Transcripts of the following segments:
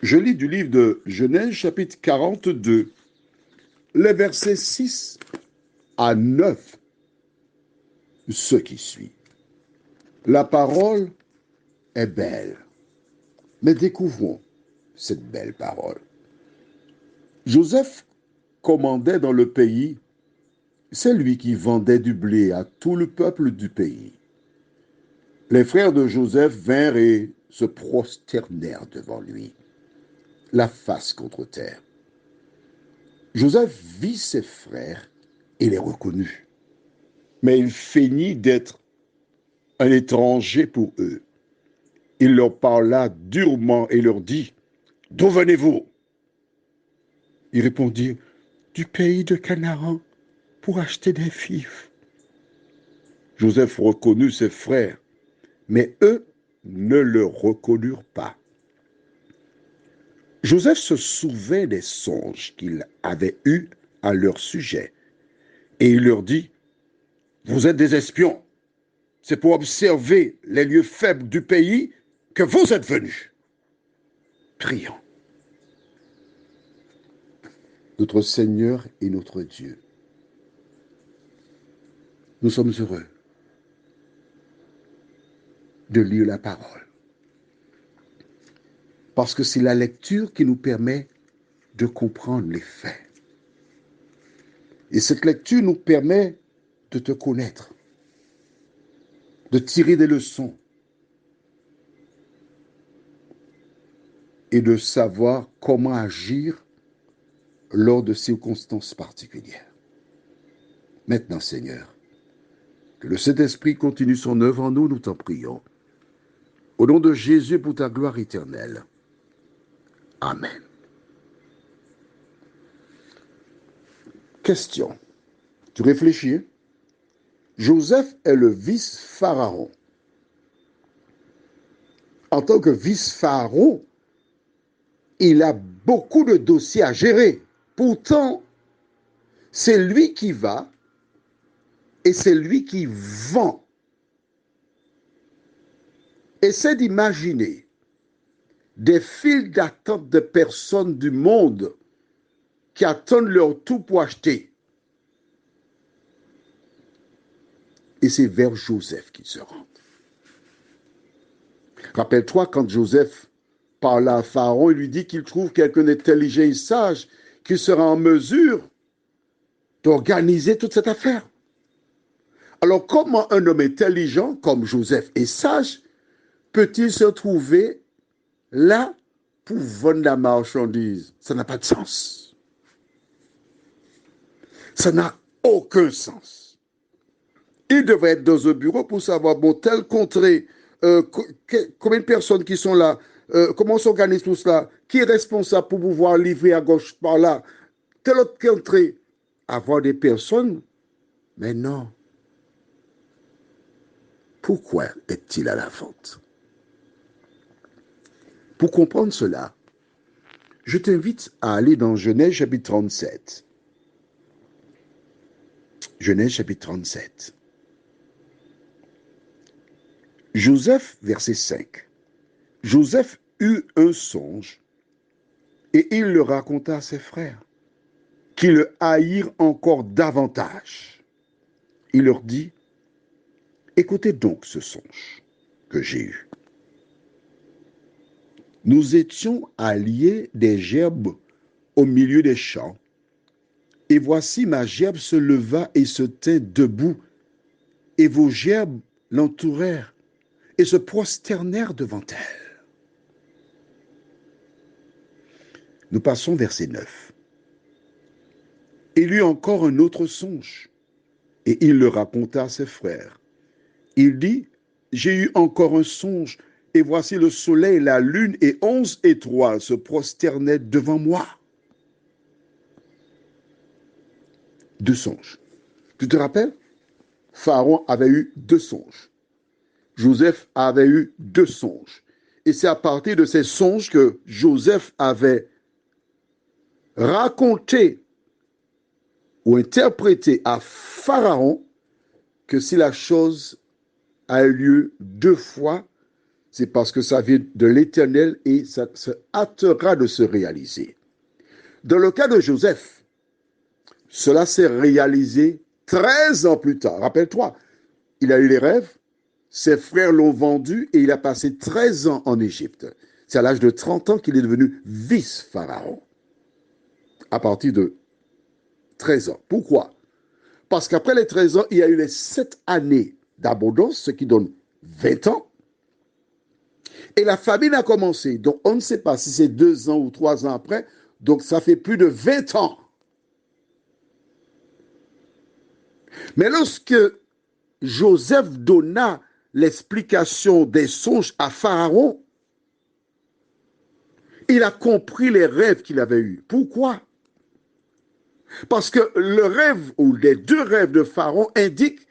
Je lis du livre de Genèse, chapitre 42, les versets 6 à 9, ce qui suit. La parole est belle, mais découvrons cette belle parole. Joseph commandait dans le pays, c'est lui qui vendait du blé à tout le peuple du pays. Les frères de Joseph vinrent et se prosternèrent devant lui, la face contre terre. Joseph vit ses frères et les reconnut, mais il feignit d'être un étranger pour eux. Il leur parla durement et leur dit, « D'où venez-vous » Ils répondirent, « Du pays de Canaan, pour acheter des fifs. » Joseph reconnut ses frères, mais eux ne le reconnurent pas. Joseph se souvint des songes qu'il avait eus à leur sujet, et il leur dit, « Vous êtes des espions. C'est pour observer les lieux faibles du pays que vous êtes venus. » Prions. Notre Seigneur et notre Dieu, nous sommes heureux de lire la parole, parce que c'est la lecture qui nous permet de comprendre les faits. Et cette lecture nous permet de te connaître, de tirer des leçons et de savoir comment agir lors de circonstances particulières. Maintenant, Seigneur, que le Saint-Esprit continue son œuvre en nous, nous t'en prions. Au nom de Jésus, pour ta gloire éternelle. Amen. Question. Tu réfléchis? Joseph est le vice-pharaon. En tant que vice-pharaon, il a beaucoup de dossiers à gérer. Pourtant, c'est lui qui va et c'est lui qui vend. Essaie d'imaginer des files d'attente de personnes du monde qui attendent leur tour pour acheter. Et c'est vers Joseph qu'ils se rendent. Rappelle-toi quand Joseph parla à Pharaon, il lui dit qu'il trouve quelqu'un d'intelligent et sage qui sera en mesure d'organiser toute cette affaire. Alors comment un homme intelligent comme Joseph est sage peut-il se trouver là pour vendre la marchandise? Ça n'a pas de sens. Ça n'a aucun sens. Il devrait être dans un bureau pour savoir, bon, telle contrée, combien de personnes qui sont là, comment s'organise tout cela, qui est responsable pour pouvoir livrer à gauche par là, telle autre contrée. Avoir des personnes, mais non. Pourquoi est-il à la vente? Pour comprendre cela, je t'invite à aller dans Genèse chapitre 37. Genèse chapitre 37. Joseph, verset 5. Joseph eut un songe et il le raconta à ses frères, qui le haïrent encore davantage. Il leur dit, écoutez donc ce songe que j'ai eu. Nous étions alliés des gerbes au milieu des champs, et voici ma gerbe se leva et se tint debout, et vos gerbes l'entourèrent et se prosternèrent devant elle. Nous passons verset 9. Il eut encore un autre songe, et il le raconta à ses frères. Il dit, j'ai eu encore un songe, et voici le soleil, la lune et 11 étoiles se prosternaient devant moi. Deux songes. Tu te rappelles? Pharaon avait eu deux songes. Joseph avait eu deux songes. Et c'est à partir de ces songes que Joseph avait raconté ou interprété à Pharaon que si la chose a eu lieu deux fois, c'est parce que ça vient de l'Éternel et ça se hâtera de se réaliser. Dans le cas de Joseph, cela s'est réalisé 13 ans plus tard. Rappelle-toi, il a eu les rêves, ses frères l'ont vendu et il a passé 13 ans en Égypte. C'est à l'âge de 30 ans qu'il est devenu vice-pharaon. À partir de 13 ans. Pourquoi? Parce qu'après les 13 ans, il y a eu les 7 années d'abondance, ce qui donne 20 ans. Et la famine a commencé. Donc, on ne sait pas si c'est 2 ans ou 3 ans après. Donc, ça fait plus de 20 ans. Mais lorsque Joseph donna l'explication des songes à Pharaon, il a compris les rêves qu'il avait eus. Pourquoi? Parce que le rêve, ou les 2 rêves de Pharaon indiquent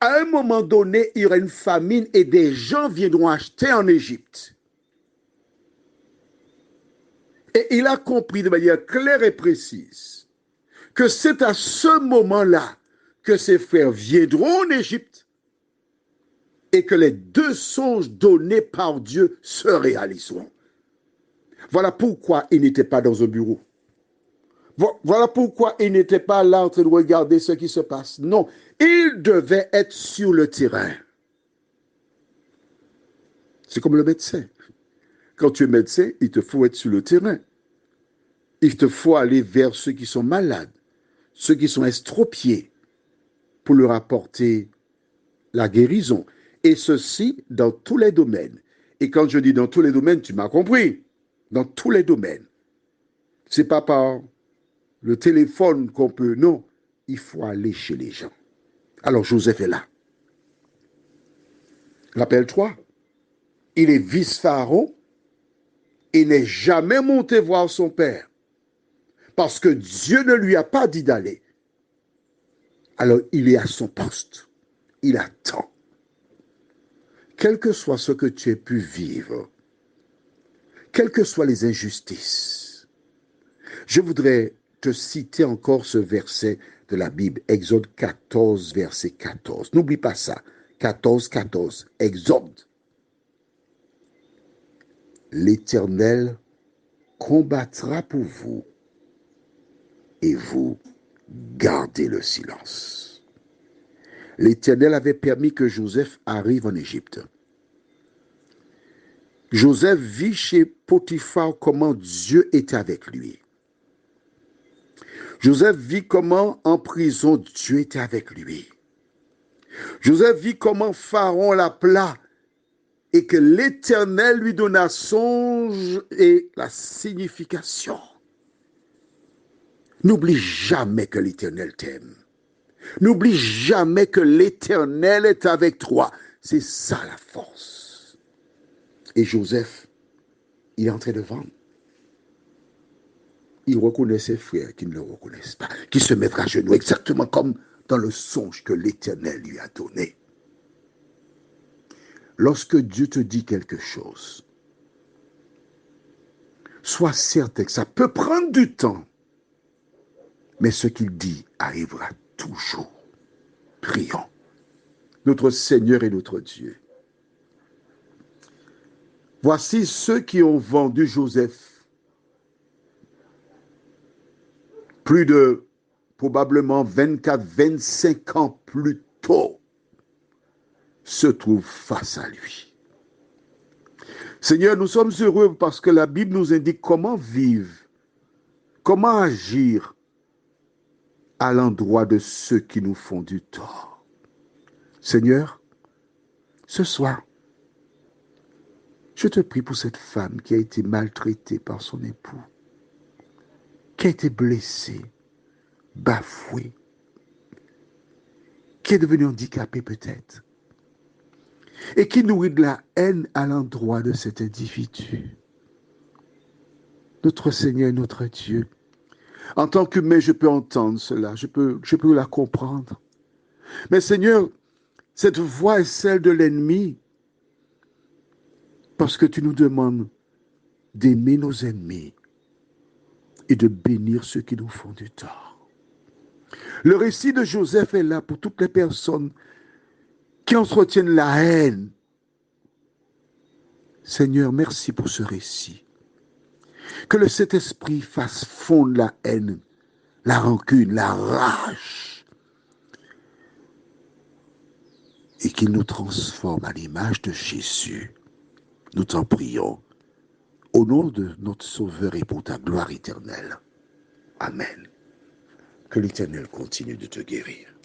qu'à un moment donné, il y aura une famine et des gens viendront acheter en Égypte. Et il a compris de manière claire et précise que c'est à ce moment-là que ses frères viendront en Égypte et que les 2 songes donnés par Dieu se réaliseront. Voilà pourquoi il n'était pas dans un bureau. Voilà pourquoi il n'était pas là en train de regarder ce qui se passe. Non, il devait être sur le terrain. C'est comme le médecin. Quand tu es médecin, il te faut être sur le terrain. Il te faut aller vers ceux qui sont malades, ceux qui sont estropiés, pour leur apporter la guérison. Et ceci dans tous les domaines. Et quand je dis dans tous les domaines, tu m'as compris. Dans tous les domaines. C'est pas par le téléphone qu'on peut. Non, il faut aller chez les gens. Alors Joseph est là. Rappelle-toi, il est vice-pharaon. Il n'est jamais monté voir son père. Parce que Dieu ne lui a pas dit d'aller. Alors il est à son poste. Il attend. Quel que soit ce que tu aies pu vivre, quelles que soient les injustices, je voudrais te citer encore ce verset de la Bible, Exode 14, verset 14. N'oublie pas ça. 14, 14. Exode. L'Éternel combattra pour vous et vous gardez le silence. L'Éternel avait permis que Joseph arrive en Égypte. Joseph vit chez Potiphar comment Dieu était avec lui. Joseph vit comment en prison Dieu était avec lui. Joseph vit comment Pharaon l'appela et que l'Éternel lui donna songe et la signification. N'oublie jamais que l'Éternel t'aime. N'oublie jamais que l'Éternel est avec toi. C'est ça la force. Et Joseph, il est en train de vendre. Il reconnaît ses frères qui ne le reconnaissent pas, qui se mettent à genoux, exactement comme dans le songe que l'Éternel lui a donné. Lorsque Dieu te dit quelque chose, sois certain que ça peut prendre du temps, mais ce qu'il dit arrivera toujours. Prions. Notre Seigneur et notre Dieu. Voici ceux qui ont vendu Joseph plus de probablement 24, 25 ans plus tôt se trouvent face à lui. Seigneur, nous sommes heureux parce que la Bible nous indique comment vivre, comment agir à l'endroit de ceux qui nous font du tort. Seigneur, ce soir, je te prie pour cette femme qui a été maltraitée par son époux, qui a été blessée, bafouée, qui est devenue handicapée peut-être, et qui nourrit de la haine à l'endroit de cet individu. Notre Seigneur, notre Dieu, en tant qu'humain, je peux entendre cela, je peux la comprendre. Mais Seigneur, cette voix est celle de l'ennemi, parce que tu nous demandes d'aimer nos ennemis et de bénir ceux qui nous font du tort. Le récit de Joseph est là pour toutes les personnes qui entretiennent la haine Seigneur, merci pour ce récit. Que le Saint-Esprit fasse fondre la haine, la rancune, la rage, et qu'il nous transforme à l'image de Jésus. Nous t'en prions, au nom de notre Sauveur et pour ta gloire éternelle. Amen. Que l'Éternel continue de te guérir.